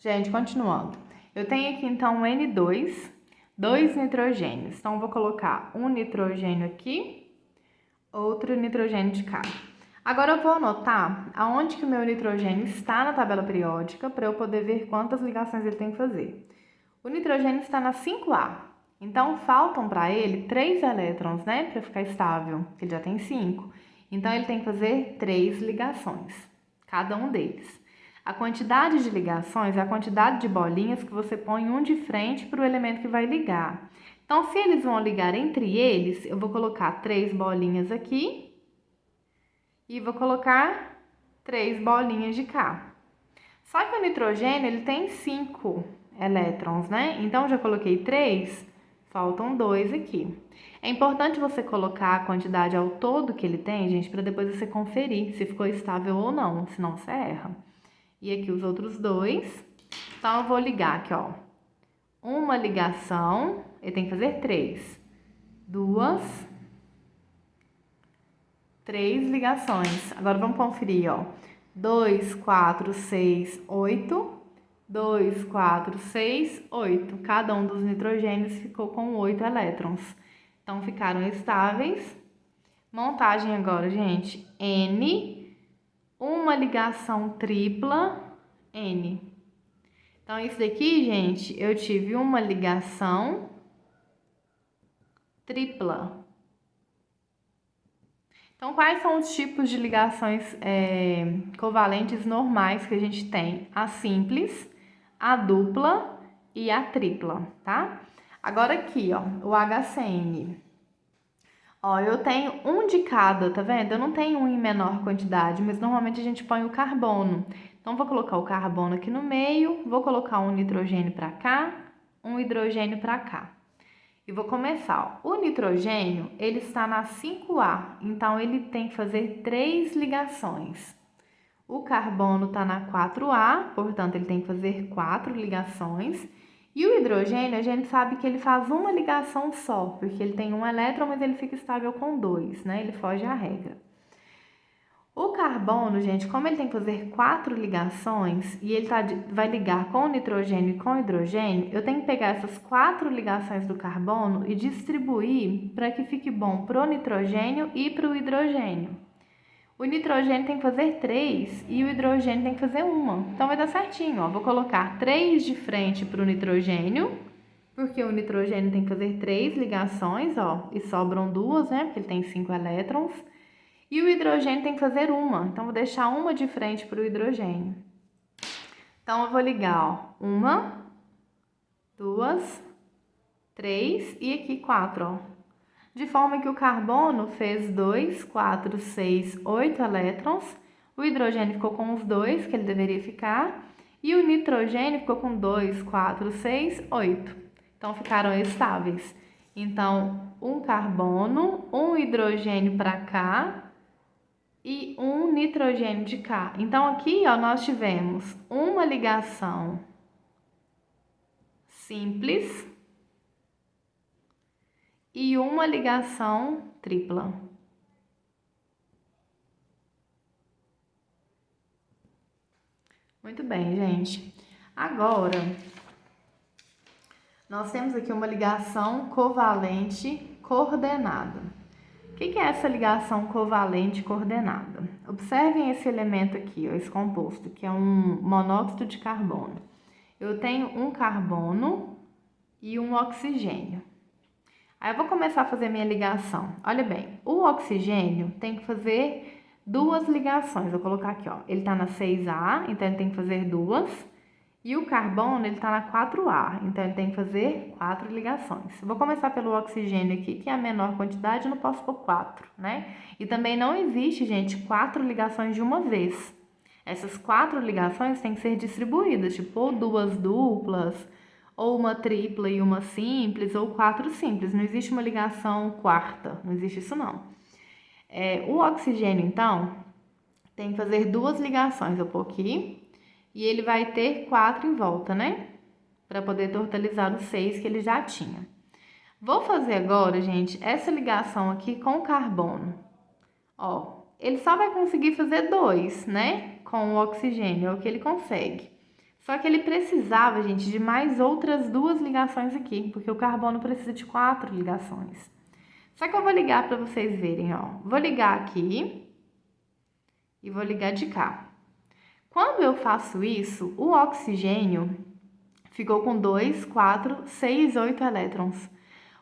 Gente, continuando. Eu tenho aqui, então, um N2, 2 nitrogênios. Então, eu vou colocar um nitrogênio aqui, outro nitrogênio de cá. Agora, eu vou anotar aonde que o meu nitrogênio está na tabela periódica para eu poder ver quantas ligações ele tem que fazer. O nitrogênio está na 5A. Então, faltam para ele 3 elétrons, né? Para ficar estável, que ele já tem 5. Então, ele tem que fazer 3 ligações, cada um deles. A quantidade de ligações é a quantidade de bolinhas que você põe um de frente para o elemento que vai ligar. Então, se eles vão ligar entre eles, eu vou colocar 3 bolinhas aqui e vou colocar 3 bolinhas de cá. Só que o nitrogênio, ele tem 5 elétrons, né? Então, já coloquei 3, faltam 2 aqui. É importante você colocar a quantidade ao todo que ele tem, gente, para depois você conferir se ficou estável ou não, senão você erra. E aqui os outros 2. Então, eu vou ligar aqui, ó. Uma ligação, ele tem que fazer 3. 2, 3 ligações. Agora, vamos conferir, ó. 2, 4, 6, 8. 2, 4, 6, 8. Cada um dos nitrogênios ficou com 8 elétrons. Então, ficaram estáveis. Montagem agora, gente. N, uma ligação tripla, N. Então, isso daqui, gente, eu tive uma ligação tripla. Então, quais são os tipos de ligações covalentes normais que a gente tem? A simples, a dupla e a tripla, tá? Agora aqui, ó, o HCN. Ó, eu tenho um de cada, tá vendo? Eu não tenho um em menor quantidade, mas normalmente a gente põe o carbono. Então, vou colocar o carbono aqui no meio, vou colocar um nitrogênio para cá, um hidrogênio para cá. E vou começar, ó. O nitrogênio, ele está na 5A, então ele tem que fazer 3 ligações. O carbono está na 4A, portanto, ele tem que fazer 4 ligações. E o hidrogênio, a gente sabe que ele faz uma ligação só, porque ele tem um elétron, mas ele fica estável com 2, né? Ele foge à regra. O carbono, gente, como ele tem que fazer 4 ligações e ele vai ligar com o nitrogênio e com o hidrogênio, eu tenho que pegar essas 4 ligações do carbono e distribuir para que fique bom para o nitrogênio e para o hidrogênio. O nitrogênio tem que fazer 3 e o hidrogênio tem que fazer 1. Então, vai dar certinho, ó. Vou colocar 3 de frente para o nitrogênio, porque o nitrogênio tem que fazer 3 ligações, ó, e sobram 2, né, porque ele tem 5 elétrons. E o hidrogênio tem que fazer 1, então vou deixar uma de frente para o hidrogênio. Então, eu vou ligar, ó, 1, 2, 3 e aqui 4, ó. De forma que o carbono fez 2, 4, 6, 8 elétrons, o hidrogênio ficou com os 2 que ele deveria ficar, e o nitrogênio ficou com 2, 4, 6, 8. Então, ficaram estáveis. Então, um carbono, um hidrogênio para cá e um nitrogênio de cá. Então, aqui, ó, nós tivemos uma ligação simples e uma ligação tripla. Muito bem, gente. Agora, nós temos aqui uma ligação covalente coordenada. O que é essa ligação covalente coordenada? Observem esse elemento aqui, ó, esse composto, que é um monóxido de carbono. Eu tenho um carbono e um oxigênio. Aí eu vou começar a fazer minha ligação. Olha bem, o oxigênio tem que fazer 2 ligações. Vou colocar aqui, ó. Ele tá na 6A, então ele tem que fazer 2. E o carbono, ele tá na 4A, então ele tem que fazer 4 ligações. Vou começar pelo oxigênio aqui, que é a menor quantidade, eu não posso pôr 4, né? E também não existe, gente, 4 ligações de uma vez. Essas 4 ligações têm que ser distribuídas, tipo, ou 2 duplas, ou uma tripla e uma simples, ou 4 simples. Não existe uma ligação quarta, não existe isso não. O oxigênio, então, tem que fazer 2 ligações, eu vou pôr aqui, e ele vai ter 4 em volta, né? Para poder totalizar os 6 que ele já tinha. Vou fazer agora, gente, essa ligação aqui com o carbono. Ó, ele só vai conseguir fazer 2, né? Com o oxigênio, é o que ele consegue. Só que ele precisava, gente, de mais outras 2 ligações aqui, porque o carbono precisa de 4 ligações. Só que eu vou ligar para vocês verem, ó. Vou ligar aqui e vou ligar de cá. Quando eu faço isso, o oxigênio ficou com 2, 4, 6, 8 elétrons.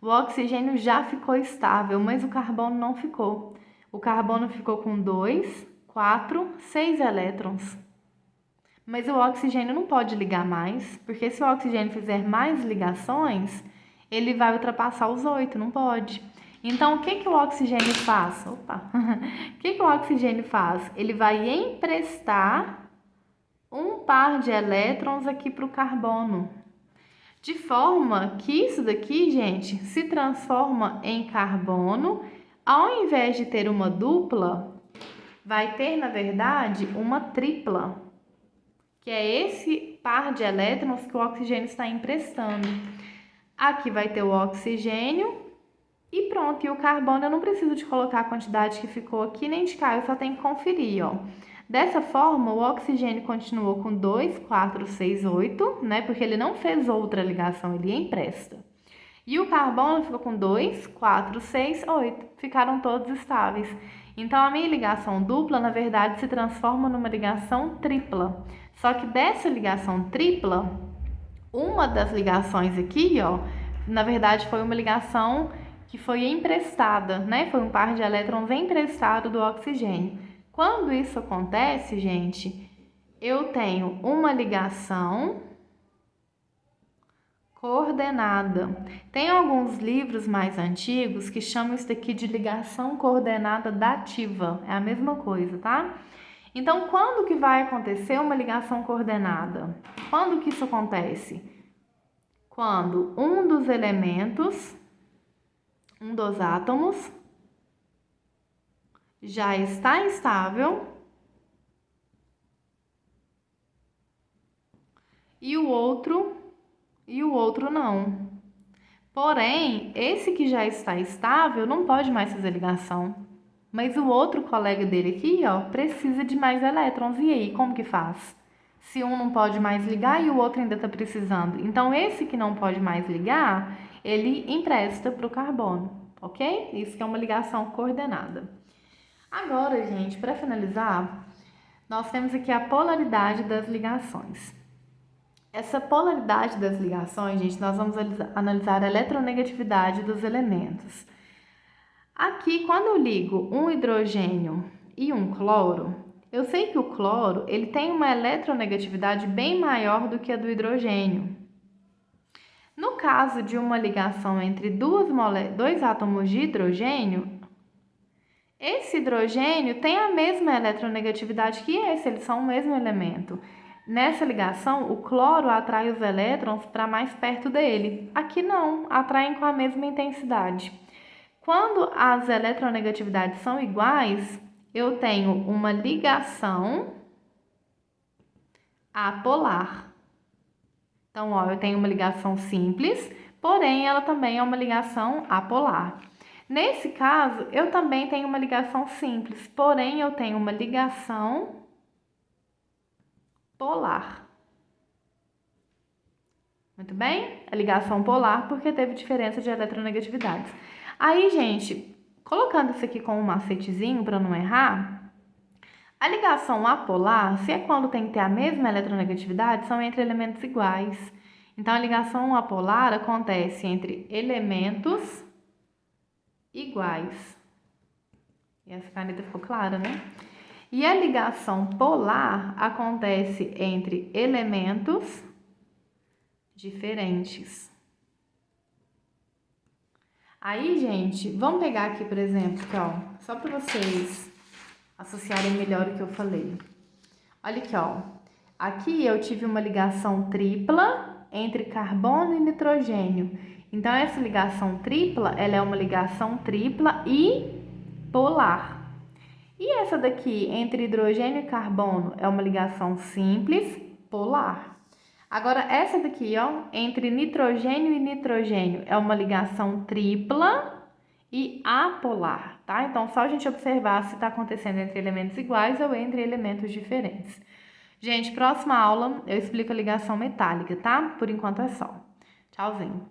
O oxigênio já ficou estável, mas o carbono não ficou. O carbono ficou com 2, 4, 6 elétrons. Mas o oxigênio não pode ligar mais, porque se o oxigênio fizer mais ligações, ele vai ultrapassar os 8, não pode. Então, o que o oxigênio faz? Opa! O que o oxigênio faz? Ele vai emprestar um par de elétrons aqui para o carbono. De forma que isso daqui, gente, se transforma em carbono. Ao invés de ter uma dupla, vai ter, na verdade, uma tripla, que é esse par de elétrons que o oxigênio está emprestando. Aqui vai ter o oxigênio e pronto. E o carbono eu não preciso de colocar a quantidade que ficou aqui, nem de cá, eu só tenho que conferir, ó. Dessa forma, o oxigênio continuou com 2, 4, 6, 8, né? Porque ele não fez outra ligação, ele empresta. E o carbono ficou com 2, 4, 6, 8. Ficaram todos estáveis. Então, a minha ligação dupla, na verdade, se transforma numa ligação tripla. Só que dessa ligação tripla, uma das ligações aqui, ó, na verdade, foi uma ligação que foi emprestada, né? Foi um par de elétrons emprestado do oxigênio. Quando isso acontece, gente, eu tenho uma ligação coordenada. Tem alguns livros mais antigos que chamam isso daqui de ligação coordenada dativa. É a mesma coisa, tá? Então, quando que vai acontecer uma ligação coordenada? Quando que isso acontece? Quando um dos elementos, um dos átomos, já está estável e o outro não. Porém, esse que já está estável não pode mais fazer ligação. Mas o outro colega dele aqui, ó, precisa de mais elétrons. E aí, como que faz? Se um não pode mais ligar e o outro ainda está precisando. Então, esse que não pode mais ligar, ele empresta para o carbono, ok? Isso que é uma ligação coordenada. Agora, gente, para finalizar, nós temos aqui a polaridade das ligações. Essa polaridade das ligações, gente, nós vamos analisar a eletronegatividade dos elementos. Aqui, quando eu ligo um hidrogênio e um cloro, eu sei que o cloro ele tem uma eletronegatividade bem maior do que a do hidrogênio. No caso de uma ligação entre dois átomos de hidrogênio, esse hidrogênio tem a mesma eletronegatividade que esse, eles são o mesmo elemento. Nessa ligação, o cloro atrai os elétrons para mais perto dele. Aqui não, atraem com a mesma intensidade. Quando as eletronegatividades são iguais, eu tenho uma ligação apolar. Então, ó, eu tenho uma ligação simples, porém ela também é uma ligação apolar. Nesse caso, eu também tenho uma ligação simples, porém eu tenho uma ligação polar. Muito bem? A ligação polar porque teve diferença de eletronegatividades. Aí, gente, colocando isso aqui com um macetezinho para não errar, a ligação apolar, se é quando tem que ter a mesma eletronegatividade, são entre elementos iguais. Então, a ligação apolar acontece entre elementos iguais. E essa caneta ficou clara, né? E a ligação polar acontece entre elementos diferentes. Aí, gente, vamos pegar aqui, por exemplo, aqui, ó, só para vocês associarem melhor o que eu falei. Olha aqui, ó. Aqui eu tive uma ligação tripla entre carbono e nitrogênio. Então, essa ligação tripla, ela é uma ligação tripla e polar. E essa daqui, entre hidrogênio e carbono, é uma ligação simples, polar. Agora, essa daqui, ó, entre nitrogênio e nitrogênio, é uma ligação tripla e apolar, tá? Então, só a gente observar se está acontecendo entre elementos iguais ou entre elementos diferentes. Gente, próxima aula eu explico a ligação metálica, tá? Por enquanto é só. Tchauzinho.